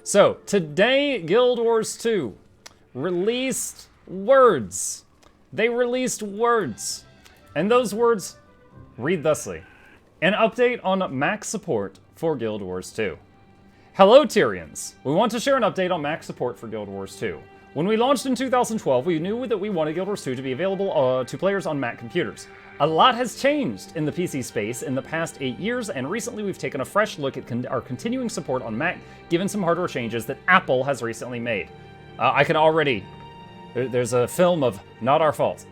So, today, Guild Wars 2 released words. They released words. And those words read thusly. An update on Mac support for Guild Wars 2. Hello, Tyrians. We want to share an update on Mac support for Guild Wars 2. When we launched in 2012, we knew that we wanted Guild Wars 2 to be available to players on Mac computers. A lot has changed in the PC space in the past 8 years, and recently we've taken a fresh look at our continuing support on Mac, given some hardware changes that Apple has recently made. I can already... There's a film of Not Our Fault.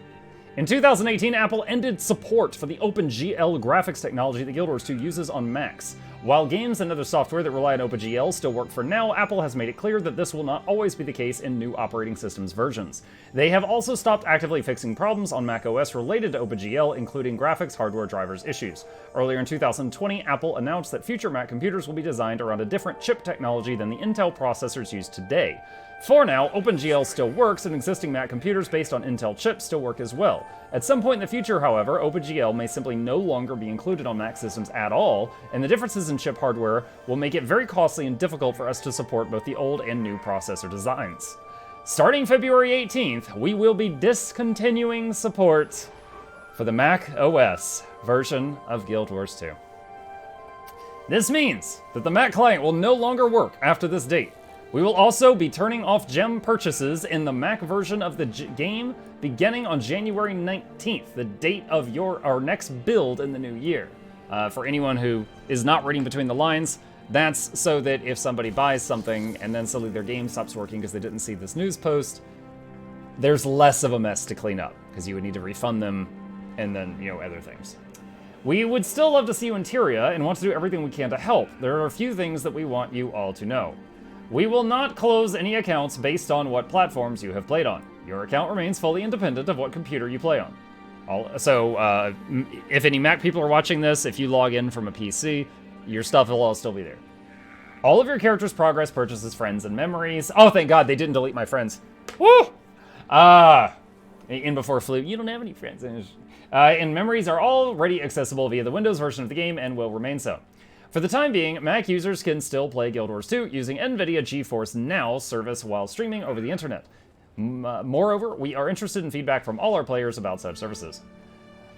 In 2018, Apple ended support for the OpenGL graphics technology that Guild Wars 2 uses on Macs. While games and other software that rely on OpenGL still work for now, Apple has made it clear that this will not always be the case in new operating systems versions. They have also stopped actively fixing problems on macOS related to OpenGL, including graphics hardware drivers issues. Earlier in 2020, Apple announced that future Mac computers will be designed around a different chip technology than the Intel processors used today. For now, OpenGL still works, and existing Mac computers based on Intel chips still work as well. At some point in the future, however, OpenGL may simply no longer be included on Mac systems at all, and the differences in chip hardware will make it very costly and difficult for us to support both the old and new processor designs. Starting February 18th, we will be discontinuing support for the Mac OS version of Guild Wars 2. This means that the Mac client will no longer work after this date. We will also be turning off gem purchases in the Mac version of the game beginning on January 19th, the date of our next build in the new year. For anyone who is not reading between the lines, that's so that if somebody buys something and then suddenly their game stops working because they didn't see this news post, there's less of a mess to clean up, because you would need to refund them and then, other things. We would still love to see you in Tyria and want to do everything we can to help. There are a few things that we want you all to know. We will not close any accounts based on what platforms you have played on. Your account remains fully independent of what computer you play on. If any Mac people are watching this, if you log in from a PC, your stuff will all still be there. All of your characters' progress, purchases, friends, and memories... Oh, thank God, they didn't delete my friends. Woo! In before flu, you don't have any friends. And memories are already accessible via the Windows version of the game and will remain so. For the time being, Mac users can still play Guild Wars 2 using NVIDIA GeForce Now service while streaming over the internet. Moreover, we are interested in feedback from all our players about such services.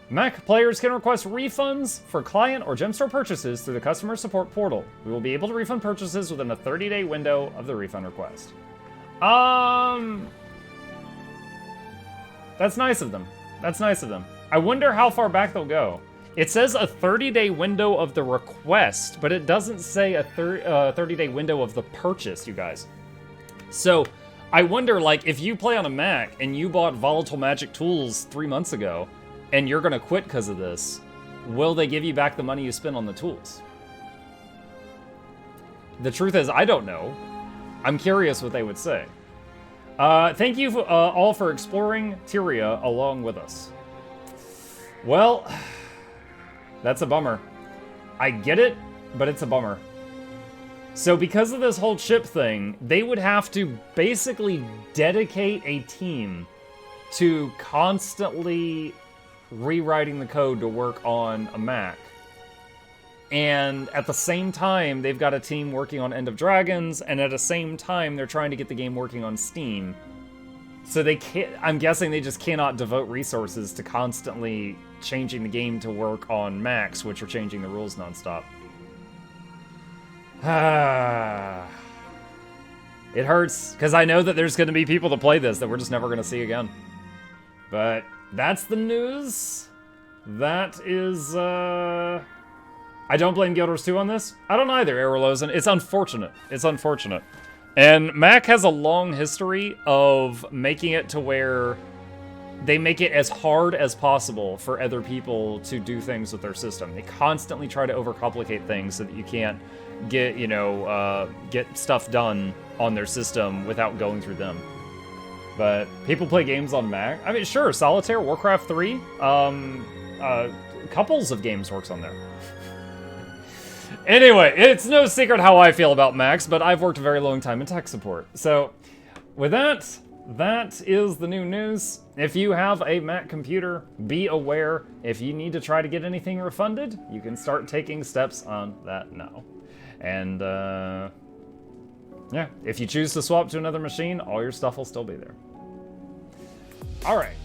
Mac players can request refunds for client or Gemstore purchases through the customer support portal. We will be able to refund purchases within a 30-day window of the refund request. That's nice of them. That's nice of them. I wonder how far back they'll go. It says a 30-day window of the request, but it doesn't say a 30-day window of the purchase, you guys. So, I wonder, if you play on a Mac and you bought Volatile Magic Tools 3 months ago, and you're gonna quit because of this, will they give you back the money you spent on the tools? The truth is, I don't know. I'm curious what they would say. Thank you all for exploring Tyria along with us. Well... That's a bummer. I get it, but it's a bummer. So because of this whole chip thing, they would have to basically dedicate a team to constantly rewriting the code to work on a Mac. And at the same time, they've got a team working on End of Dragons, and at the same time, they're trying to get the game working on Steam. So they can't, I'm guessing they just cannot devote resources to constantly changing the game to work on Macs, which are changing the rules nonstop. It hurts, because I know that there's going to be people to play this that we're just never going to see again. But that's the news. That is, I don't blame Guild Wars 2 on this. I don't either, Erolozen. It's unfortunate. It's unfortunate. And Mac has a long history of making it to where they make it as hard as possible for other people to do things with their system. They constantly try to overcomplicate things so that you can't get, get stuff done on their system without going through them. But people play games on Mac. I mean, sure, Solitaire, Warcraft 3, couples of games works on there. Anyway, it's no secret how I feel about Macs, but I've worked a very long time in tech support. So, with that, that is the new news. If you have a Mac computer, be aware. If you need to try to get anything refunded, you can start taking steps on that now. And, Yeah, if you choose to swap to another machine, all your stuff will still be there. All right.